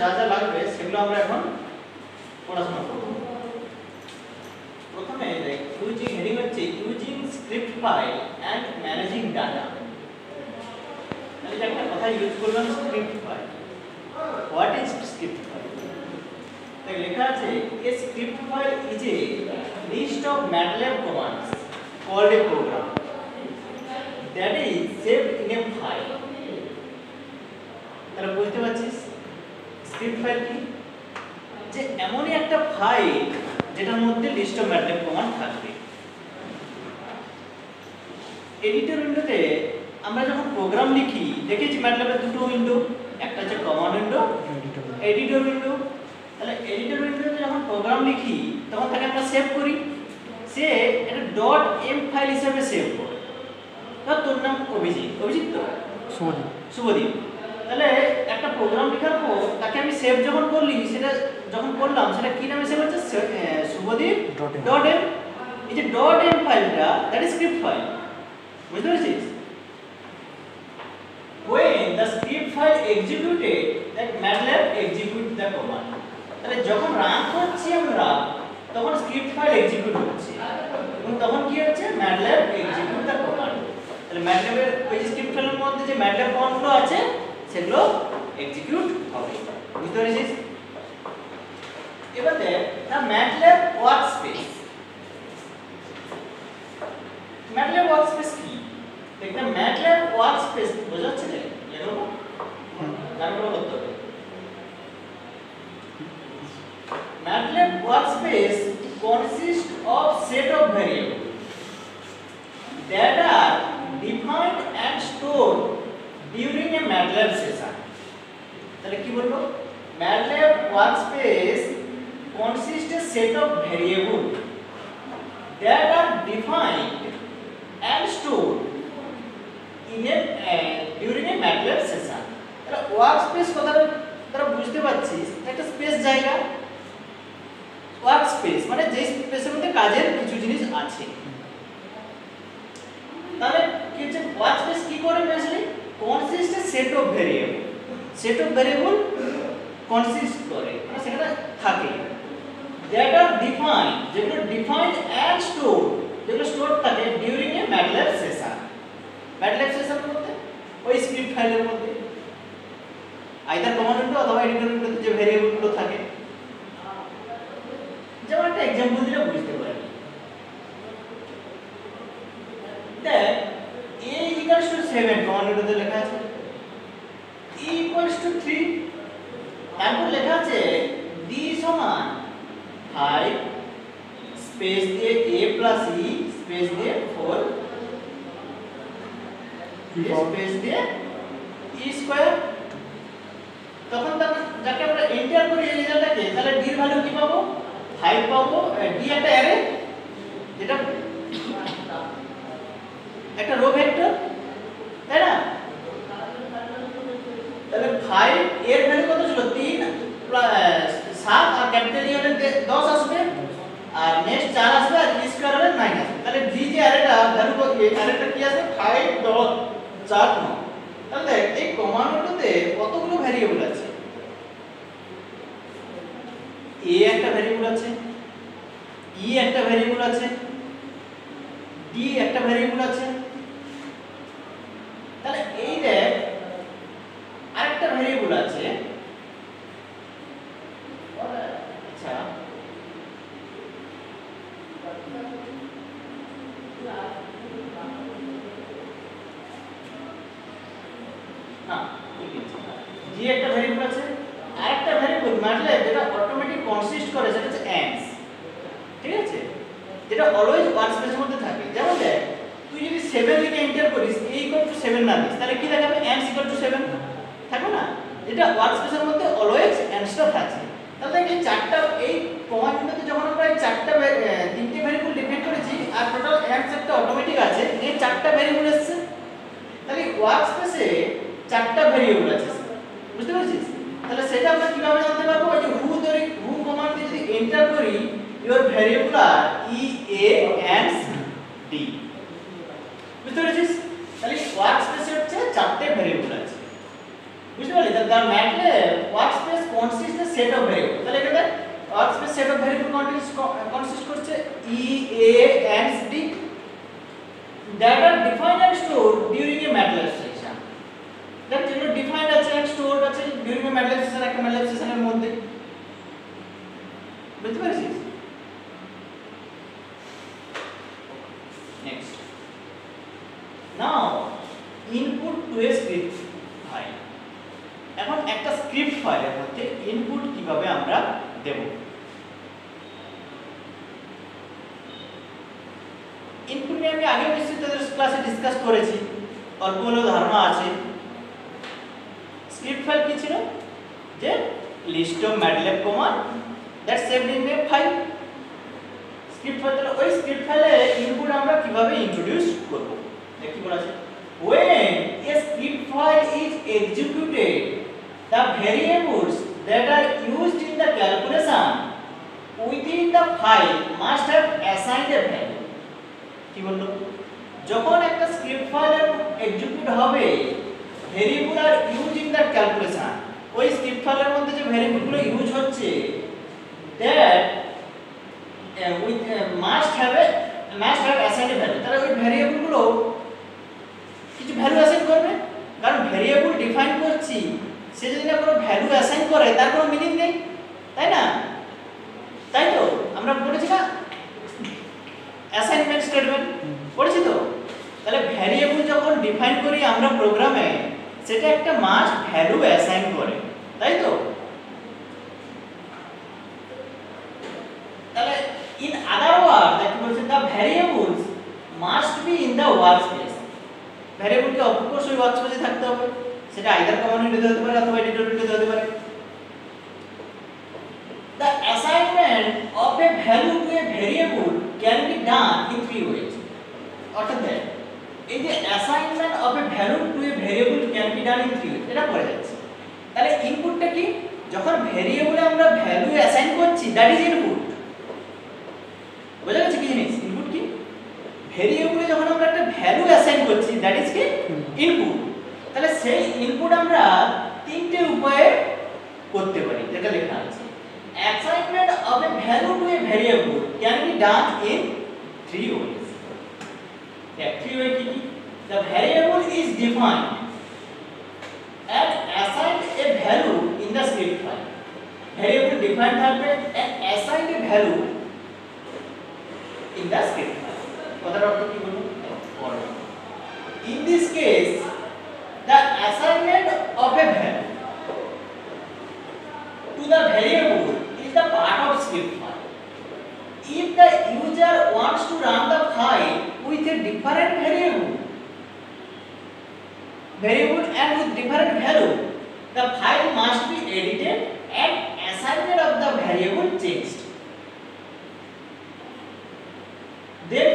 যা যা লাগবে সেগুলো আমরা এখন পড়াশোনা করব। প্রথমে ইউজিং হেডিং হচ্ছে using script file and managing data. তাহলে একটা কথা ইউজ করলাম script file. What is script file? তাই লেখা আছে a script file is a list of MATLAB commands called a program that is saved in a file. তাহলে বুঝতে পারছিস স্ক্রিপ্ট ফাইল কি? যে এমনই একটা ফাইল যেটার মধ্যে লিস্ট অফ MATLAB কমান্ড থাকবে। এডিটর উইন্ডোতে আমরা যখন প্রোগ্রাম লিখি দেখেছি MATLAB এর দুটো উইন্ডো, একটা হচ্ছে কমান্ড উইন্ডো, এডিটর উইন্ডো। তাহলে এডিটর উইন্ডোতে যখন প্রোগ্রাম লিখি তখন তাকে আমরা সেভ করি, সে এটা .m ফাইল হিসেবে সেভ করে। ধর তোর নাম অভিজিৎ, অভিজিৎ তো শুভদীপ। তাহলে একটা প্রোগ্রাম লেখার পর তাকে আমি সেভ যখন করলি, সেটা যখন করলাম সেটা কি নামে সেভ হচ্ছে? শুভদীপ .m। এই যে .m ফাইলটা দ্যাট ইজ স্ক্রিপ্ট ফাইল। বুঝতে পেরেছিস? when the script file executed that MATLAB execute the command। তাহলে যখন রান করছি আমরা তখন স্ক্রিপ্ট ফাইল এক্সিকিউট হচ্ছে এবং তখন কি হচ্ছে? MATLAB execute the command। তাহলে MATLAB এর ওই স্ক্রিপ্ট ফাইলের মধ্যে যে MATLAB কমান্ডগুলো আছে সেগুলো এক্সিকিউট হবে। বুঝতে পেরেছিস? এবারে the MATLAB workspace। MATLAB workspace কি? দেখনা MATLAB workspace বোঝা যাচ্ছে না? এরকম তারপর করতে হবে। MATLAB workspace consists of set of variables that are defined and stored during a MATLAB session। তাহলে কি বলবো? MATLAB workspace consists a set of variables that are defined and stored in a during a MATLAB session। তাহলে workspace কথাটা তোরা বুঝতে পারছিস, একটা space জায়গা। ওয়ার্কস্পেস মানে যে স্পেসের মধ্যে কাজের কিছু জিনিস আছে। তাহলে কি হচ্ছে? ওয়ার্কস্পেস কি করে basically consist A set of variable. Set of variable consist করে মানে সেটা থাকে দ্যাট আর ডিফাইন্ড, যেগুলো ডিফাইন্ড এন্ড স্টোর, যেগুলো স্টোর থাকে during a MATLAB session. MATLAB session বলতে ওই স্ক্রিপ্ট ফাইলের মধ্যে আইদার কমান্ড উইন্ডো অথবা এডিটর উইন্ডোতে যে ভেরিয়েবলগুলো থাকে। যেমন একটা एग्जांपल দিলে বুঝতে পারবি। দেখ a = 7 কমান্ড উইন্ডোতে লেখা আছে, e = 3, তারপর লেখা আছে d = 5 স্পেস দিয়ে a + e স্পেস দিয়ে 4 স্পেস দিয়ে e স্কয়ার। তখন যাকে আমরা এন্টার করি এই রেজাল্টটাকে, তাহলে d এর ভ্যালু কি পাবো? 5 পাবো। d একটা অ্যারে, যেটা একটা রো ভেক্টর, তাই না? তাহলে 5 এর ভ্যালু কত ছিল? 3 7 আর ক্যাপিটাল ই হলে 10 আসবে, আর নেক্সট 4 আসবে, আর e স্কয়ার হলে 9 আসবে। তাহলে d যে অ্যারেটা ভ্যালু কত? এই অ্যারেটা কি আছে? 5 10 4 9। তাহলে এই কমান্ডটাতে কতগুলো ভেরিয়েবল আছে? a একটা ভেরিয়েবল আছে, e একটা ভেরিয়েবল আছে, d একটা ভেরিয়েবল আছে। তাহলে এই দেখ আরেকটা ভেরিয়েবল আছে। আচ্ছা না ঠিক আছে, g একটা ভেরিয়েবল আছে, আরেকটা ভেরিয়েবল MATLAB যেটা অটোমেটিক কনসিস্ট করে সেটা হচ্ছে ANS। ঠিক আছে? যেটা অলওয়েজ ওয়ার্কস্পেসের মধ্যে থাকে। যেমন দেখ তুই যদি 7 লিখে এন্টার করিস a = 7 না দিস, তাহলে কি দেখাবে? ANS = 7 থাকবে না? যেটা ওয়ার্কস্পেসের মধ্যে অলওয়েজ ANSটা থাকে। তাহলে এই চারটা এই কমান্ডগুলোতে যখন আমরা এই চারটা তিনটে ভেরিয়েবল ডিফাইন করেছি আর টোটাল ANS একটা অটোমেটিক আছে, এই চারটা ভেরিয়েবল এসেছে। তাহলে ওয়ার্কস্পেসে চারটা ভেরিয়েবল আছে। বুঝতে পারছিস? তাহলে সেটা আমরা কিভাবে জানতে পারবো? ওই যে who কমান্ড দিয়ে যদি এন্টার করি your variable are e a and d। বুঝতে পেরেছিস? তাহলে ওয়ার্কস্পেসে হচ্ছে চারটে ভেরিয়েবল আছে। বুঝতে পারলি? the MATLAB workspace consists a set of variable, তাহলে এখানে workspace set of variable consist করছে E, A and D that are defined and stored during a MATLAB session. that যেগুলো defined আছে and stored আছে during a MATLAB session, একটা MATLAB session এর মধ্যে। বুঝতে পারছিস? next now input to a script file, এখন একটা স্ক্রিপ্ট ফাইলের মধ্যে ইনপুট কিভাবে আমরা দেব। ইনপুট নিয়ে আমি আগে নিশ্চয়ই তোদের ক্লাসে ডিসকাস করেছি, অল্প হলেও ধারণা আছে। স্ক্রিপ্ট ফাইল কি ছিল? যে list of MATLAB command that saved in a file. Script file, তাহলে ওই স্ক্রিপ্ট ফাইলে ইনপুট আমরা কিভাবে ইন্ট্রোডিউস করব। দেখি বলা আছে when a script file is executed, the variables that are used in the calculation within the file must have assigned a value. কি বললো? যখন একটা স্ক্রিপ্ট ফাইল এক্সিকিউট হবে, variable are use in the calculation, ওই script ফাইলের মধ্যে যে ভেরিয়েবলগুলো ইউজ হচ্ছে that with must have assigned a value, তাহলে ওই ভেরিয়েবলগুলো কিছু ভ্যালু অ্যাসাইন করবে। কারণ ভেরিয়েবল ডিফাইন করছি, সে যদি না কোনো ভ্যালু অ্যাসাইন করে তার কোনো মিনিং নেই, তাই না? তাই তো আমরা পড়েছি না অ্যাসাইনমেন্ট স্টেটমেন্ট, পড়েছি তো? তাহলে ভেরিয়েবল যখন ডিফাইন করি আমরা প্রোগ্রামে, সেটা একটা মাস্ট ভ্যালু অ্যাসাইন করে, তাই তো? তাহলে ইন আদার ওয়ার্ড দেখো বলছে the variables must be in the workspace. ভ্যারিয়েবলকে অবশ্যই ওয়ার্কস্পেসে থাকতে হবে, সেটা আইদার কমন উইন্ডোতে হতে পারে অথবা এডিটর উইন্ডোতে হতে পারে। The assignment of a value to a variable can be done in three ways. অর্থাৎ এই যে assignment of a value to a variable can be done in three ways, এটা পড়ে যাচ্ছে। তাহলে ইনপুটটা কি? যখন ভেরিয়েবলে আমরা ভ্যালু অ্যাসাইন করছি, দ্যাট ইজ ইনপুট। বোঝা গেছে কি জিনিস? ইনপুট কি? ভেরিয়েবলে যখন আমরা একটা ভ্যালু অ্যাসাইন করছি, দ্যাট ইজ কি? ইনপুট। তাহলে সেই ইনপুট আমরা তিনটে উপায়ে করতে পারি, যেটা লেখা আছে assignment of a value to a variable can be done in three ways. Three ways কি? The variable is defined and assigned a value in the script file. Variable defined থাকবে and assigned a value in the script file. কথার অর্থ কি বলবো? In this case, the assignment of a value to the variable is the part of script file. If the user wants to run the file with a different variable and with different value, the file must be edited and assignment of the variable changed. Then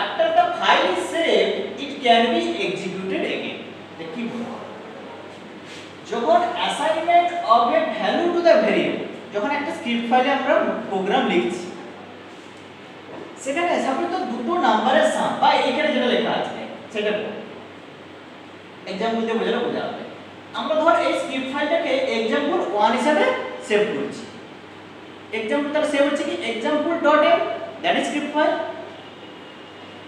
after the file is saved, it can be executed again. কি বলবো? যখন assignment of a value to the variable, যখন একটা script ফাইলে আমরা programme লিখছি, সেখানে suppose তো দুটো নাম্বারের সাম বা এখানে যেটা লেখা আছে সেটা এক্সাম্পল দিয়ে বোঝালে বোঝা যাবে। আমরা ধর এই স্ক্রিপ্ট ফাইলটাকে এক্সাম্পল 1 হিসাবে সেভ করছি। এক্সাম্পল তার সেভ হচ্ছে কি example.m, that is script file.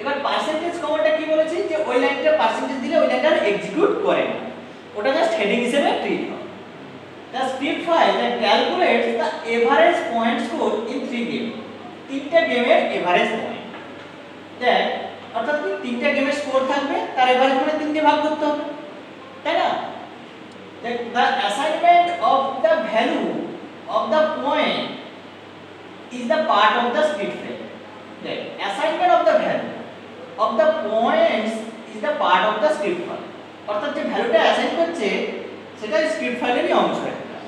এবার পার্সেন্টেজ কমান্ডটা কি বলেছি যে ওই লাইনটা পার্সেন্টেজ দিলে ওই লাইনটা এক্সিকিউট করে না, ওটা জাস্ট হেডিং হিসেবে ট্রিট হয়। The script file that calculates the average point score in 3 games. তিনটা গেমের এভারেজ পয়েন্ট। দেখ অর্থাৎ কি তিনটা গেমের স্কোর থাকবে, তার এভারেজ পয়েন্ট 3 দিয়ে ভাগ করতে হবে, তাই না? দেখ the assignment of the value of the point is the part of the script file. দেখ assignment of the value of the points is the part of the script file. অর্থাৎ যে ভ্যালুটা অ্যাসাইন করছে সেটা স্ক্রিপ্ট ফাইলেরই অংশ একটা।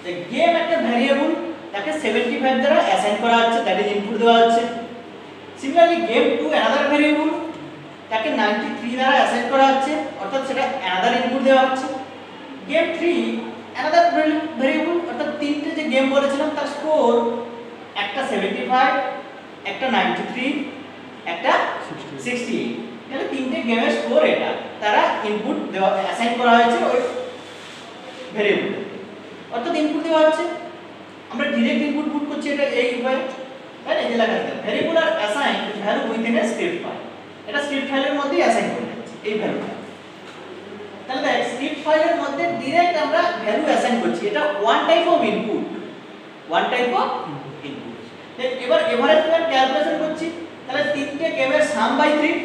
যে game একটা ভ্যারিয়েবল, তাকে 75 দ্বারা অ্যাসাইন করা হচ্ছে, দ্যাট ইজ ইনপুট দেওয়া হচ্ছে। সিমিলারলি গেম 2 অ্যানাদার ভ্যারিয়েবল, তাকে 93 দ্বারা অ্যাসাইন করা হচ্ছে, অর্থাৎ সেটা অ্যানাদার ইনপুট দেওয়া হচ্ছে। গেম 3 অ্যানাদার ভ্যারিয়েবল, অর্থাৎ তিনটে যে গেম বলেছিলাম তার স্কোর একটা 75, একটা 93, একটা 68, তাহলে তিনটে গেমের স্কোর এটা, তারা ইনপুট দেওয়া অ্যাসাইন করা হয়েছে ওই ভেরিয়েবল, অর্থাৎ ইনপুট দেওয়া হচ্ছে, আমরা ডাইরেক্ট ইনপুট পুট করছি এটা এই উপায়ে, তাই না? এই যে লেখা আছে ভেরিয়েবল আর assign value within a script file, এটা স্ক্রিপ্ট ফাইলের মধ্যেই অ্যাসাইন করে দিচ্ছি এই ভ্যালুটা। তাহলে দেখ স্ক্রিপ্ট ফাইলের মধ্যে ডাইরেক্ট আমরা ভ্যালু অ্যাসাইন করছি, এটা one type of input, one type of input. এবার এভারেজ পয়েন্ট ক্যালকুলেশন করছি, তাহলে তিনটে গেমের সাম বাই 3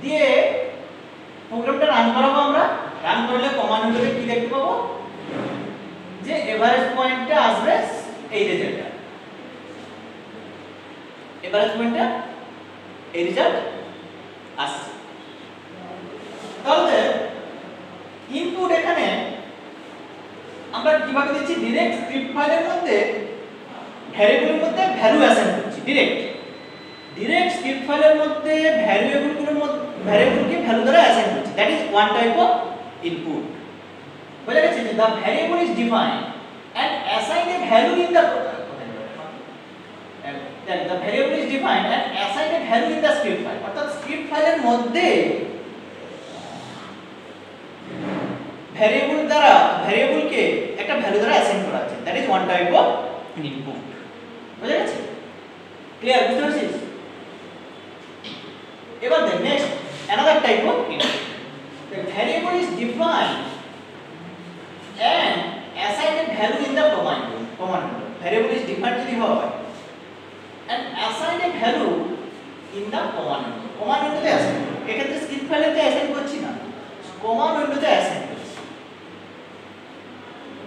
দিয়ে প্রোগ্রামটা রান করাবো আমরা। রান করলে কমান্ড উইন্ডোতে কি দেখতে পাবো, যে এভারেজ পয়েন্টটা আসবে এই রেজাল্টটা, এভারেজ পয়েন্টটা এই রেজাল্ট আসছে। তাহলে ইনপুট এখানে আমরা কিভাবে দিচ্ছি, ডাইরেক্ট স্ক্রিপ্ট ফাইলের মধ্যে ভ্যারিয়েবলের মধ্যে ভ্যালু অ্যাসাইন করছি, ডাইরেক্ট স্ক্রিপ্ট ফাইলের মধ্যে ভ্যারিয়েবলকে ভ্যালু দ্বারা অ্যাসাইন করছি, that is one type of input. বোঝা গেছে যে the variable is defined and assign a value in the variable is defined and assign a value in the script file, অর্থাৎ script ফাইলের মধ্যে ভ্যারিয়েবলকে একটা ভ্যালু দ্বারা অ্যাসাইন করা আছে, that is one type of input. বুঝা গেছে? ক্লিয়ার? বুঝতে পারছিস? এবার দেখ next another type of input, the variable is defined and assign a value in the command window. Variable is defined যদি হয় and assign a value in the command window. command window তে assign করব, এক্ষেত্রে script ফাইলেতে assign করছি না, command window তে assign করছি।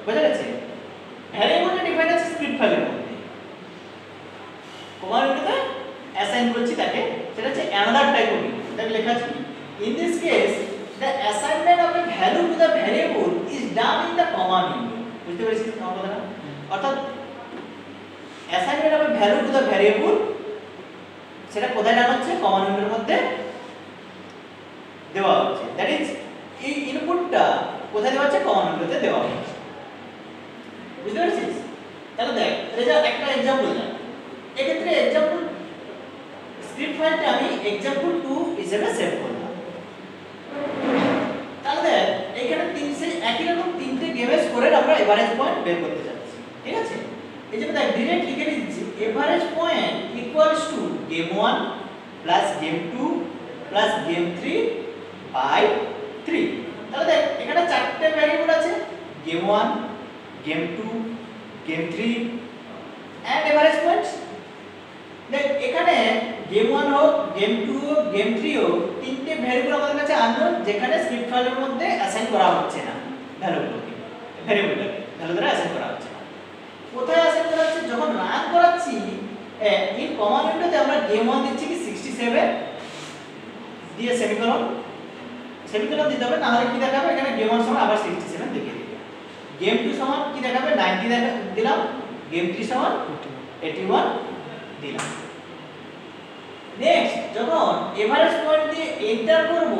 বুঝা গেছে? ভ্যারিয়েবলটা ডিফাইন আছে স্ক্রিপ্ট ফাইলের মধ্যে, command window তে অ্যাসাইন করছি তাকে, সেটা হচ্ছে another type of input। তাকে লেখা আছে in this case the assignment of a value to the variable is done in the command window। বুঝতে পেরেছিস আমার কথাটা? অর্থাৎ assignment of a value to the variable সেটা কোথায় ডান হচ্ছে, কমান্ড উইন্ডোর মধ্যে দেওয়া হচ্ছে, দ্যাট ইজ এই ইনপুটটা কোথায় দেওয়া হচ্ছে, কমান্ড উইন্ডোতে দেওয়া হচ্ছে। বুঝতে পেরেছিস? তাহলে দেখ রেজাল্ট একটা एग्जांपल দেখ, এই ক্ষেত্রে एग्जांपल স্ক্রিপ্ট ফাইলটা আমি example2 হিসেবে সেভ করলাম। তাহলে এইখানে একই রকম তিনটে গেমের স্কোরের আমরা এভারেজ পয়েন্ট বের করতে যাচ্ছি, ঠিক আছে? এই জন্য দেখ ডাইরেক্ট লিখে দিচ্ছি average point equals to game 1 plus game 2 plus game 3 by 3। তাহলে দেখ এখানে চারটে ভ্যারিয়েবল আছে, game 1 game 2 game 3 and average point. দেখ এখানে গেম 1 হোক গেম 2 হোক গেম 3 হোক, তিনটে ভ্যারিয়েবল আমাদের কাছে আননোন, যেখানে স্ক্রিপ্ট ফাইলের মধ্যে অ্যাসাইন করা হচ্ছে না ভ্যালুগুলোকে, ভ্যারিয়েবলটাকে ভ্যালু দ্বারা অ্যাসাইন করা হচ্ছে না। কোথায় অ্যাসাইন করা হচ্ছে, যখন রান করাচ্ছি এই কমান্ড উইন্ডোতে আমরা গেম 1 দিচ্ছি কি 67 দিয়ে সেমিকোলন দিতে হবে, না হলে কি দেখাবে, এখানে গেম 1 সমান আবার 67 দেখিয়ে দিবে। গেম 2 সমান কি দেখাবে, 90 দিলাম, গেম 3 সমান 81 দিলাম। নেক্সট যখন এভারেজ পয়েন্ট দিয়ে এন্টার করব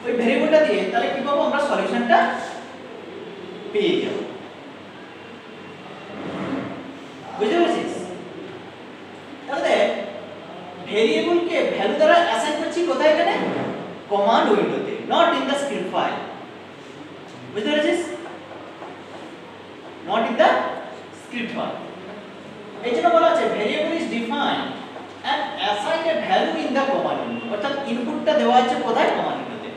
ওই ভ্যারিয়েবলটা দিয়ে, তাহলে কি পাবো, আমরা সলিউশনটা পেয়ে যাব। বুঝতে পেরেছিস? তাহলে ভ্যারিয়েবলকে ভ্যালু দ্বারা অ্যাসাইন করছি কোথায়, এখানে কমান্ড উইন্ডোতে, not in the script file. বুঝতে পেরেছিস? Not in the script file. এই জন্য বলা আছে variable is defined and assign a value in the command window, অর্থাৎ ইনপুটটা দেওয়া আছে কোথায়, কমান্ড উইন্ডোতে।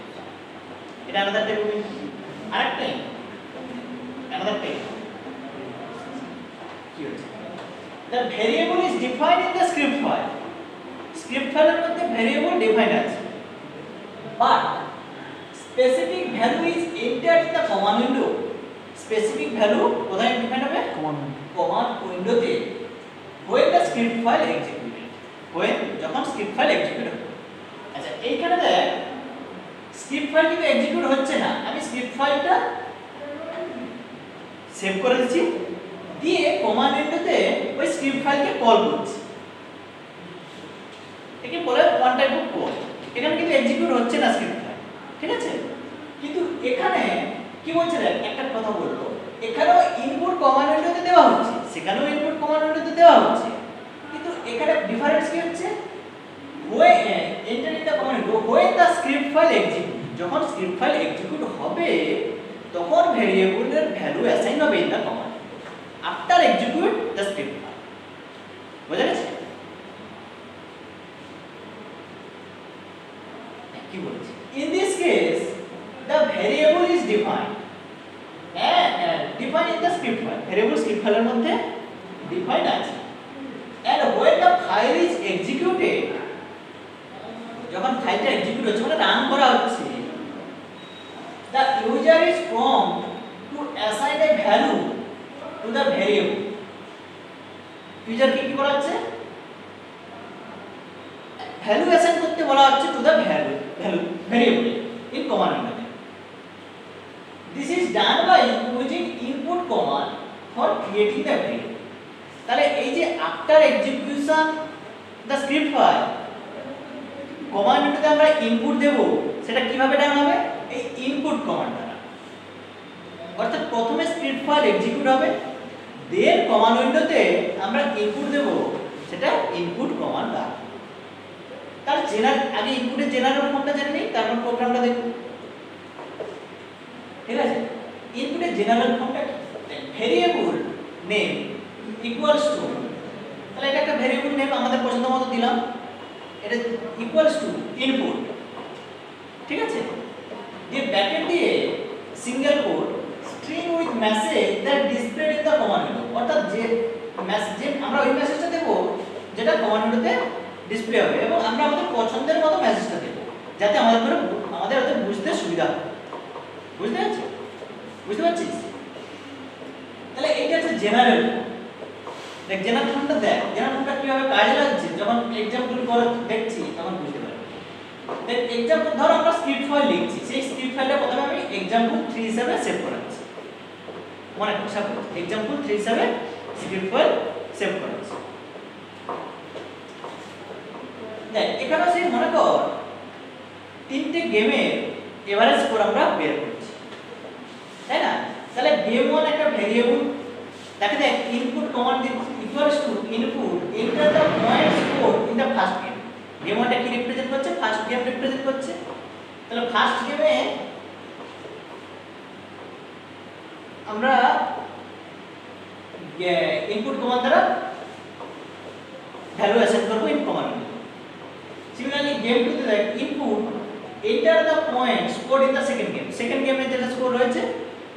এটা আলাদা টাইপ অফ ইনপুট। আরেকটা আলাদা টাইপ কি হচ্ছে, the variable is defined in the script file। Script ফাইলের মধ্যে ভ্যারিয়েবল ডিফাইন্ড আছে, but specific value is entered in the command window। Specific value কোথায় ডিফাইন্ড হবে, কমান্ড উইন্ডোতে, when the script file executed, যখন স্ক্রিপ্ট ফাইল এক্সিকিউট হবে। আচ্ছা এইখানে দেখ স্ক্রিপ্ট ফাইল কিন্তু এক্সিকিউট হচ্ছে না, আমি স্ক্রিপ্ট ফাইলটা সেভ করে দিচ্ছি, দিয়ে কমান্ড উইন্ডোতে ওই স্ক্রিপ্ট ফাইলকে কল করছি, একে বলে ওয়ান টাইপ অফ কল। এখানে কিন্তু এক্সিকিউট হচ্ছে না স্ক্রিপ্ট ফাইল, ঠিক আছে? কিন্তু এখানে কি বলছে, দেখ একটা কথা বললো, এখানেও ইনপুট কমান্ড উইন্ডোতে দেওয়া হচ্ছে, সেখানেও ইনপুট কমান্ড উইন্ডোতে দেওয়া হচ্ছে, কিন্তু এখানে ডিফারেন্স কি হচ্ছে, enter in the command window when the script file execute, যখন স্ক্রিপ্ট ফাইল এক্সিকিউট হবে ভেরিয়েবলের ভ্যালু অ্যাসাইন হবে in the command after execute the script file. বুঝা গেছে কি বলেছি? In this case the variable is defined defined in the script file. Variable script ফাইলের মধ্যে ডিফাইন্ড আছে। and when the file is executed, যখন ফাইলটা এক্সিকিউট হচ্ছে মানে রান করা হচ্ছে, the user is prompt to assign a value to the variable. User কি বলা হচ্ছে? ভ্যালু অ্যাসাইন করতে বলা হচ্ছে to the variable in command উইন্ডোতে। This is done by using input command for creating the variable. তাহলে এই যে after execution the script file command উইন্ডোতে আমরা ইনপুট দেব, সেটা কিভাবে ডান হবে? এই ইনপুট কমান্ড দ্বারা। অর্থাৎ প্রথমে স্ক্রিপ্ট ফাইল এক্সিকিউট হবে, দেন কমান্ড উইন্ডোতে আমরা ইনপুট দেব, সেটা ইনপুট কমান্ড দ্বারা। তাহলে আগে ইনপুটের জেনারেল ফর্মটা জেনে নিই, তারপর প্রোগ্রামটা দেখব। ঠিক আছে? ইনপুটের জেনারেল ফর্মটা ভেরিয়েবল নেম ইকুয়ালস টু, তাহলে এটা একটা ভেরিয়েবল নেম আমাদের পছন্দ মতো দিলাম, এটা ইকুয়ালস টু ইনপুট। ঠিক আছে? যে ব্র্যাকেট দিয়ে single quote string with message that displayed in the command window. অর্থাৎ যে আমরা ওই মেসেজটা দেব যেটা কমান্ড উইন্ডোতে ডিসপ্লে হবে, এবং আমরা আমাদের পছন্দের মতো মেসেজটা দেব যাতে আমাদের বুঝতে সুবিধা হয়। বুঝতে পারছিস? বুঝতে পারছিস? তাহলে এইটা হচ্ছে জেনারেল। দেখ জেনারেল ফর্মটা দেখ, জেনারেল ফর্মটা কিভাবে কাজে লাগছে যখন एग्जांपल করে দেখছি তখন বুঝতে পারবি। দেখ एग्जांपल ধর আমরা স্ক্রিপ্ট ফাইল লিখছি, সেই স্ক্রিপ্ট ফাইলটা প্রথমে আমি example3 হিসেবে সেভ করাচ্ছি। মনে কর সাপোজ example3 হিসেবে স্ক্রিপ্ট ফাইল সেভ করাচ্ছি। দেখ এখানে সেই মনে কর তিনটে গেমের এভারেজ স্কোর আমরা বের করছি, তাই না? তাহলে গেম 1 একটা ভেরিয়েবল, দেখে দেখ input command equals to input enter the point score in the first game. Game 1টা কি রিপ্রেজেন্ট করছে? ফার্স্ট গেম রিপ্রেজেন্ট করছে। তাহলে ফার্স্ট গেমে আমরা ইনপুট কমান্ড দ্বারা ভ্যালু অ্যাসাইন করব ইন কমান্ড। সিমিলারলি গেম 2 তে দেখ input enter the point score in the second game. Second গেমে যেটা স্কোর রয়েছে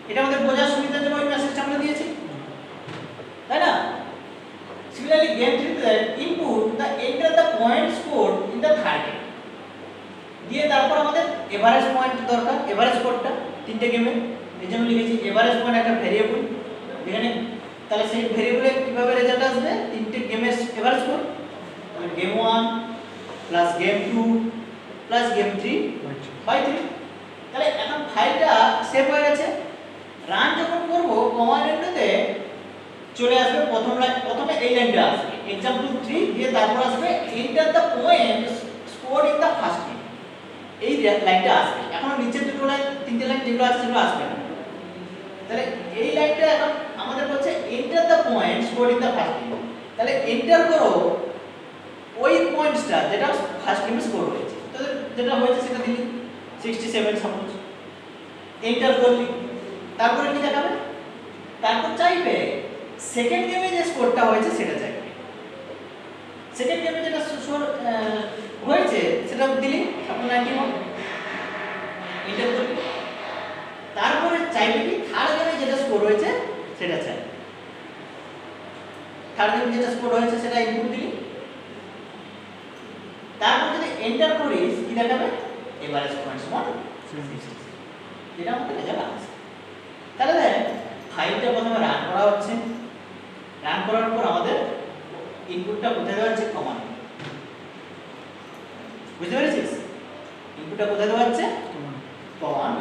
এটা আমাদের বোঝার সুবিধার জন্য ওই মেসেজটা আমরা দিয়েছি, তাই না? সিমিলারলি গেম 3 তে দেখ input the enter the point score in the third game. দিয়ে তারপর আমাদের এভারেজ পয়েন্ট দরকার, এভারেজ স্কোরটা তিনটে গেমে, এই জন্য লিখেছি এভারেজ পয়েন্ট একটা ভেরিয়েবল যেখানে। তাহলে সেই ভেরিয়েবলে কিভাবে রেজাল্ট আসবে? তিনটে গেমের average score, game 1 plus game 2 plus game 3 by 3। তাহলে এখন ফাইলটা সেভ হয়ে গেছে। রান যখন করব কমান্ড উইন্ডোতে চলে আসবে প্রথমে এই লাইনটা আসবে example3, দিয়ে তারপর আসবে enter the point score in the first game. এই লাইনটা আসবে। এখন নিচের দুটো লাইন, তিনটে লাইন যেগুলো আছে সেগুলো আসবে না। তাহলে এই লাইনটা এখন আমাদের বলছে enter the point score in the first game. তাহলে এন্টার করো ওই পয়েন্টসটা যেটা ফার্স্ট গেমে স্কোর হয়েছে। তো যেটা হয়েছে সেটা দিলি 67 সাপোজ, এন্টার করলি। তারপরে কি দেখাবে? তারপর চাইবে সেকেন্ড গেমে যে স্কোরটা হয়েছে সেটা চাইবে। সেকেন্ড গেমে যেটা স্কোর হয়েছে সেটা দিলি, তারপর 91 এন্টার করলি। তারপরে চাইবে কি থার্ড গেমে যেটা স্কোর হয়েছে সেটা চাইবে। থার্ড গেমে যেটা স্কোর হয়েছে সেটা ইনপুট দিলি। তারপর যদি এন্টার করিস কি দেখাবে? এভারেজ পয়েন্ট সমান 60, যেটা আমাদের রেজাল্ট আসছে। তাহলে দেখ ফাইলটা প্রথমে রান করা হচ্ছে, রান করার পর আমাদের ইনপুটটা কোথায় দেওয়া হচ্ছে? কমান্ড। বুঝতে পেরেছিস? ইনপুটটা কোথায় দেওয়া হচ্ছে? কমান্ড।